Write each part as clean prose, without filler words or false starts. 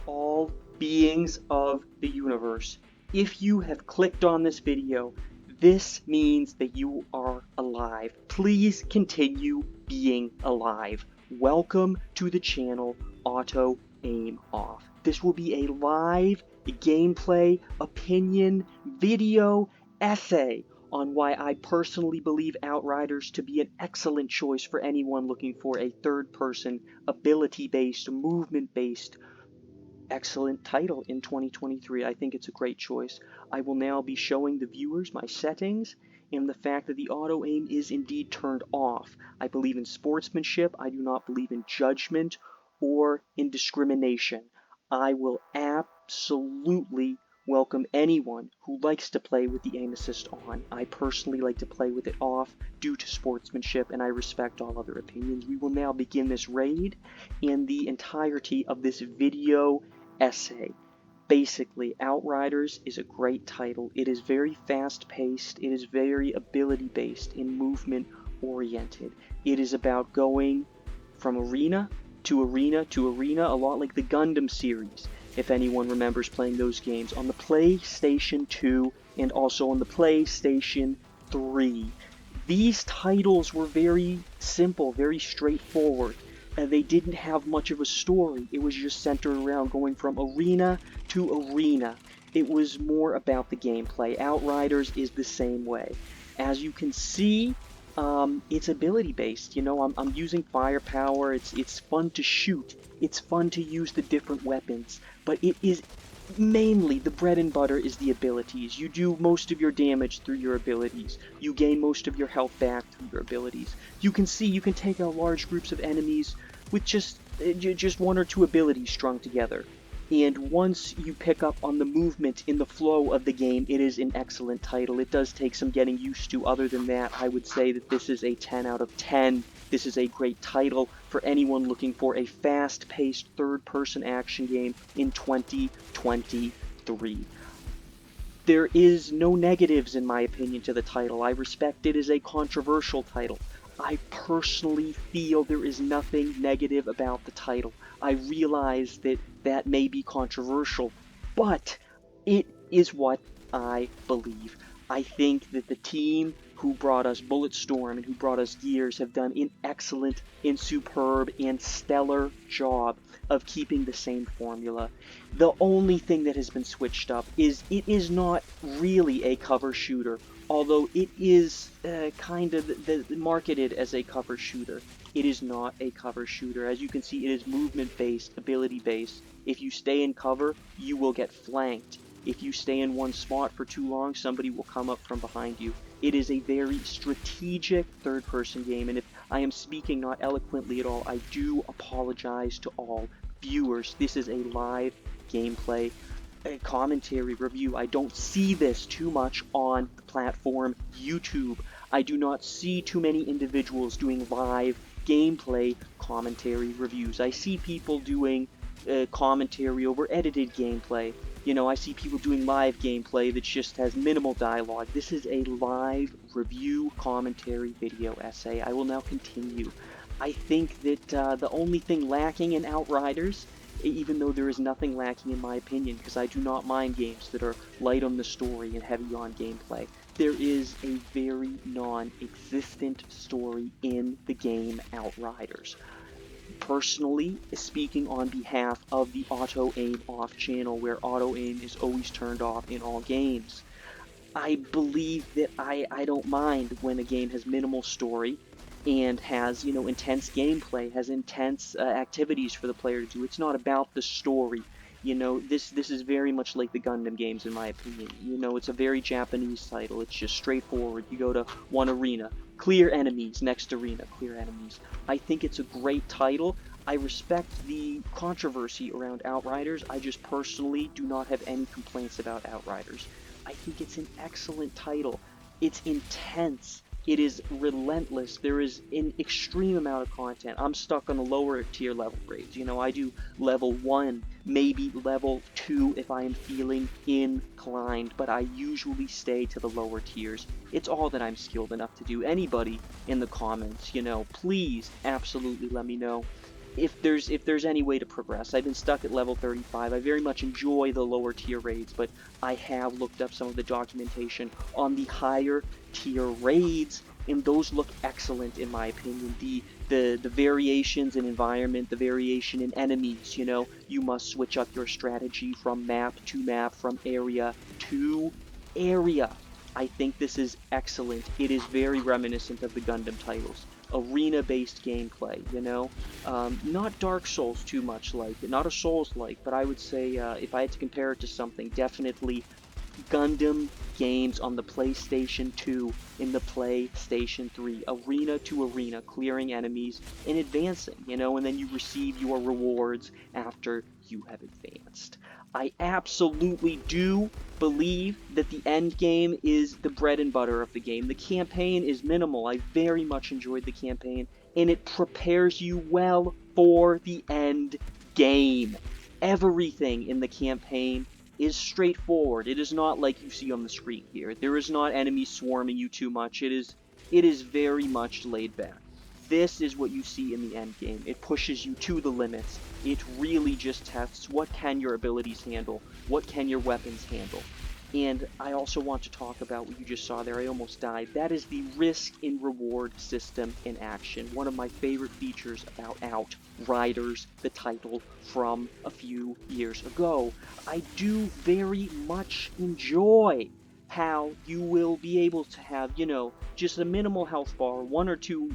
all beings of the universe. If you have clicked on this video, this means that you are alive. Please continue being alive. Welcome to the channel Auto Aim Off. This will be a live gameplay, opinion, video, essay on why I personally believe Outriders to be an excellent choice for anyone looking for a third-person, ability-based, movement-based, excellent title in 2023. I think it's a great choice. I will now be showing the viewers my settings and the fact that the auto aim is indeed turned off. I believe in sportsmanship. I do not believe in judgment or in discrimination. I will absolutely welcome anyone who likes to play with the aim assist on. I personally like to play with it off due to sportsmanship, and I respect all other opinions. We will now begin this raid and the entirety of this video essay. Basically, Outriders is a great title. It is very fast-paced, it is very ability-based and movement-oriented. It is about going from arena to arena to arena, a lot like the Gundam series, if anyone remembers playing those games, on the PlayStation 2 and also on the PlayStation 3. These titles were very simple, very straightforward. They didn't have much of a story. It was just centered around going from arena to arena. It was more about the gameplay. Outriders is the same way. As you can see, it's ability based. You know, I'm using firepower. It's fun to shoot. It's fun to use the different weapons. But it is mainly, the bread and butter is the abilities. You do most of your damage through your abilities. You gain most of your health back through your abilities. You can see you can take out large groups of enemies with just one or two abilities strung together. And once you pick up on the movement in the flow of the game, it is an excellent title. It does take some getting used to. Other than that, I would say that this is a 10 out of 10. This is a great title for anyone looking for a fast-paced third-person action game in 2023. There is no negatives, in my opinion, to the title. I respect it as a controversial title. I personally feel there is nothing negative about the title. I realize that that may be controversial, but it is what I believe. I think that the team who brought us Bulletstorm and who brought us Gears have done an excellent and superb and stellar job of keeping the same formula. The only thing that has been switched up is it is not really a cover shooter, although it is kind of marketed as a cover shooter. It is not a cover shooter. As you can see, it is movement-based, ability-based. If you stay in cover, you will get flanked. If you stay in one spot for too long, somebody will come up from behind you. It is a very strategic third-person game, and if I am speaking not eloquently at all, I do apologize to all viewers. This is a live gameplay commentary review. I don't see this too much on the platform YouTube. I do not see too many individuals doing live gameplay commentary reviews. I see people doing commentary over edited gameplay. You know, I see people doing live gameplay that just has minimal dialogue. This is a live review commentary video essay. I will now continue. I think that the only thing lacking in Outriders, even though there is nothing lacking in my opinion, because I do not mind games that are light on the story and heavy on gameplay, there is a very non-existent story in the game Outriders. Personally, speaking on behalf of the Auto Aim Off channel, where auto aim is always turned off in all games, I believe that I don't mind when a game has minimal story and has, you know, intense gameplay, has intense activities for the player to do. It's not about the story. You know, this is very much like the Gundam games, in my opinion. You know, it's a very Japanese title. It's just straightforward. You go to one arena, clear enemies, next arena, clear enemies. I think it's a great title. I respect the controversy around Outriders. I just personally do not have any complaints about Outriders. I think it's an excellent title. It's intense. It is relentless. There is an extreme amount of content. I'm stuck on the lower tier level grades. You know, I do level 1, maybe level 2 if I am feeling inclined, but I usually stay to the lower tiers. It's all that I'm skilled enough to do. Anybody in the comments, you know, please absolutely let me know if there's any way to progress. I've been stuck at level 35. I very much enjoy the lower tier raids, but I have looked up some of the documentation on the higher tier raids, and those look excellent in my opinion. The variations in environment, the variation in enemies, you must switch up your strategy from map to map, from area to area. I think this is excellent. It is very reminiscent of the Gundam titles. Arena-based gameplay, not Dark Souls too much like, not a Souls-like, but I would say if I had to compare it to something, definitely Gundam games on the PlayStation 2 in the PlayStation 3, arena to arena, clearing enemies and advancing, and then you receive your rewards after you have advanced. I absolutely do believe that the end game is the bread and butter of the game. The campaign is minimal. I very much enjoyed the campaign, and it prepares you well for the end game. Everything in the campaign is straightforward. It is not like you see on the screen here. There is not enemies swarming you too much. It is very much laid back. This is what you see in the end game. It pushes you to the limits. It really just tests what can your abilities handle, what can your weapons handle. And I also want to talk about what you just saw there. I almost died. That is the risk and reward system in action. One of my favorite features about Outriders, the title from a few years ago. I do very much enjoy how you will be able to have, just a minimal health bar, one or two,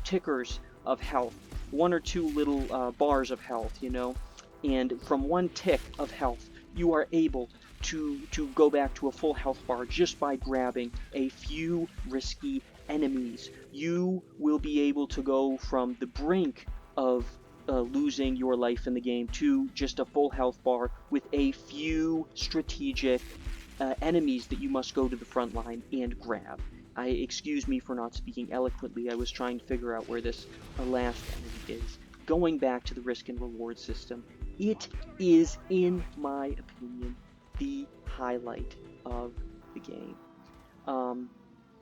tickers of health, one or two little bars of health, and from one tick of health, you are able to go back to a full health bar just by grabbing a few risky enemies. You will be able to go from the brink of losing your life in the game to just a full health bar with a few strategic enemies that you must go to the front line and grab. Excuse me for not speaking eloquently. I was trying to figure out where this last enemy is. Going back to the risk and reward system, it is, in my opinion, the highlight of the game. Um,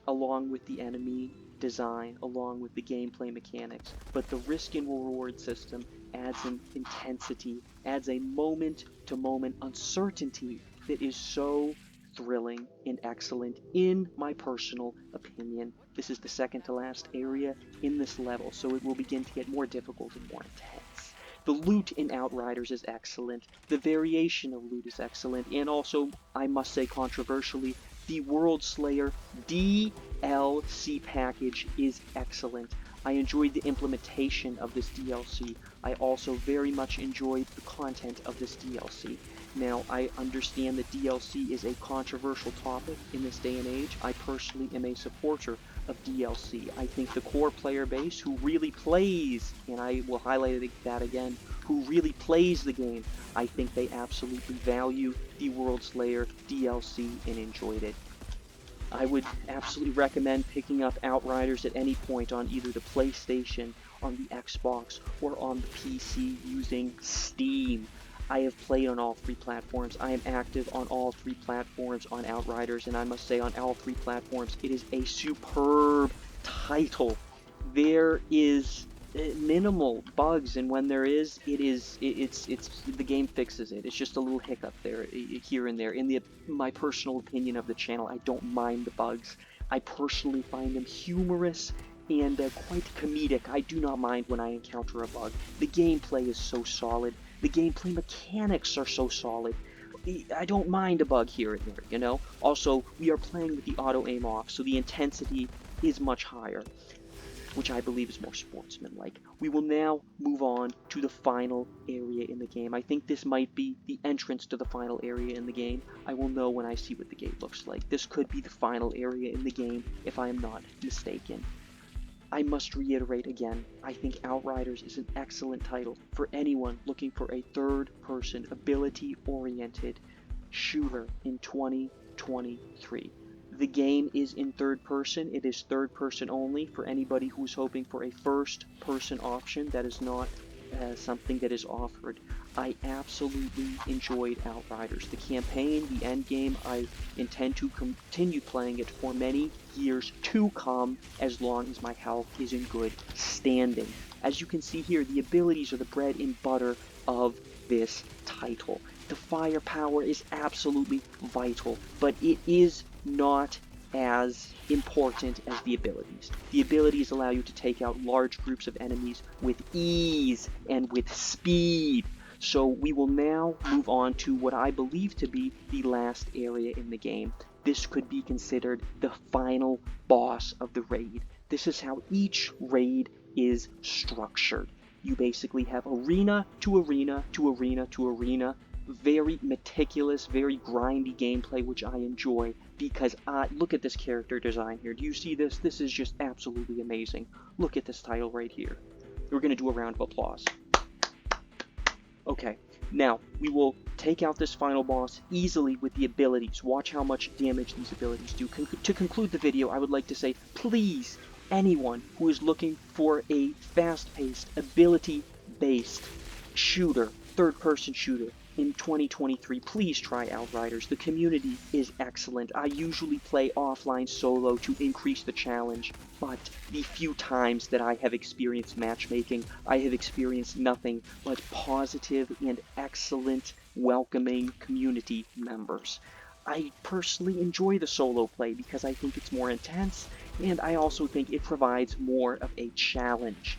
Along with the enemy design, along with the gameplay mechanics. But the risk and reward system adds an intensity, adds a moment-to-moment uncertainty that is so thrilling and excellent in my personal opinion. This is the second to last area in this level, so it will begin to get more difficult and more intense. The loot in Outriders is excellent, the variation of loot is excellent, and also, I must say controversially, the World Slayer DLC package is excellent. I enjoyed the implementation of this DLC. I also very much enjoyed the content of this DLC. Now, I understand that DLC is a controversial topic in this day and age. I personally am a supporter of DLC. I think the core player base who really plays, and I will highlight that again, who really plays the game, I think they absolutely value the World Slayer DLC and enjoyed it. I would absolutely recommend picking up Outriders at any point on either the PlayStation, on the Xbox, or on the PC using Steam. I have played on all three platforms. I am active on all three platforms on Outriders, and I must say on all three platforms, it is a superb title. There is minimal bugs, and when there is, it's the game fixes it. It's just a little hiccup there, here and there. In my personal opinion of the channel, I don't mind the bugs. I personally find them humorous and quite comedic. I do not mind when I encounter a bug. The gameplay is so solid. The gameplay mechanics are so solid. I don't mind a bug here and there, Also, we are playing with the auto aim off, so the intensity is much higher, which I believe is more sportsmanlike. We will now move on to the final area in the game. I think this might be the entrance to the final area in the game. I will know when I see what the gate looks like. This could be the final area in the game, if I am not mistaken. I must reiterate again, I think Outriders is an excellent title for anyone looking for a third-person, ability-oriented shooter in 2023. The game is in third person. It is third person only for anybody who's hoping for a first person option. That is not something that is offered. I absolutely enjoyed Outriders. The campaign, the end game, I intend to continue playing it for many years to come as long as my health is in good standing. As you can see here, the abilities are the bread and butter of this title. The firepower is absolutely vital, but it is not as important as the abilities. The abilities allow you to take out large groups of enemies with ease and with speed. So we will now move on to what I believe to be the last area in the game. This could be considered the final boss of the raid. This is how each raid is structured. You basically have arena to arena to arena to arena. Very meticulous, very grindy gameplay, which I enjoy because look at this character design here. Do you see this? This is just absolutely amazing. Look at this title right here. We're going to do a round of applause. Okay, now we will take out this final boss easily with the abilities. Watch how much damage these abilities do. To conclude the video, I would like to say, please, anyone who is looking for a fast-paced, ability-based shooter, third-person shooter in 2023, please try Outriders. The community is excellent. I usually play offline solo to increase the challenge, but the few times that I have experienced matchmaking, I have experienced nothing but positive and excellent, welcoming community members. I personally enjoy the solo play because I think it's more intense, and I also think it provides more of a challenge.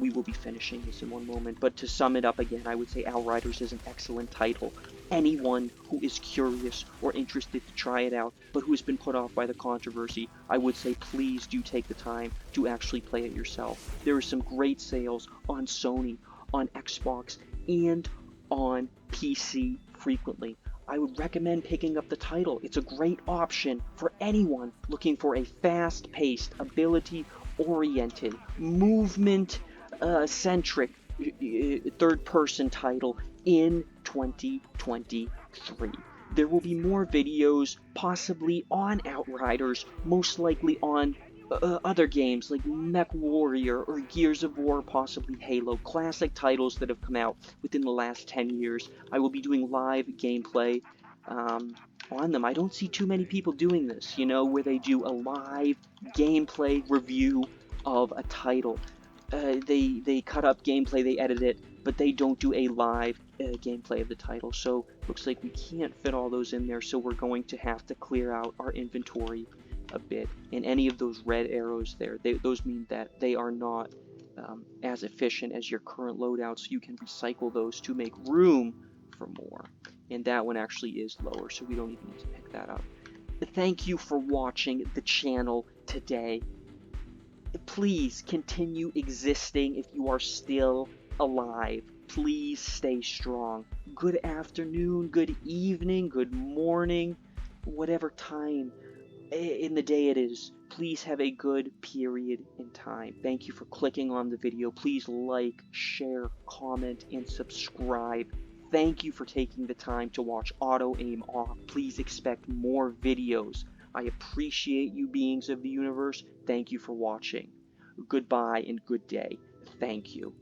We will be finishing this in one moment, but to sum it up again, I would say Outriders is an excellent title. Anyone who is curious or interested to try it out, but who has been put off by the controversy, I would say please do take the time to actually play it yourself. There are some great sales on Sony, on Xbox, and on PC frequently. I would recommend picking up the title. It's a great option for anyone looking for a fast-paced, ability-oriented, movement-centric third-person title in 2023. There will be more videos, possibly on Outriders, most likely on other games like Mech Warrior or Gears of War, possibly Halo, classic titles that have come out within the last 10 years. I will be doing live gameplay on them. I don't see too many people doing this, you know, where they do a live gameplay review of a title. They cut up gameplay, they edit it, but they don't do a live gameplay of the title. So looks like we can't fit all those in there, so we're going to have to clear out our inventory a bit. And any of those red arrows there, those mean that they are not as efficient as your current loadout, so you can recycle those to make room for more. And that one actually is lower, so we don't even need to pick that up. Thank you for watching the channel today. Please continue existing if you are still alive. Please stay strong. Good afternoon, good evening, good morning, whatever time in the day it is. Please have a good period in time. Thank you for clicking on the video. Please like, share, comment, and subscribe. Thank you for taking the time to watch Auto Aim Off. Please expect more videos. I appreciate you, beings of the universe. Thank you for watching. Goodbye and good day. Thank you.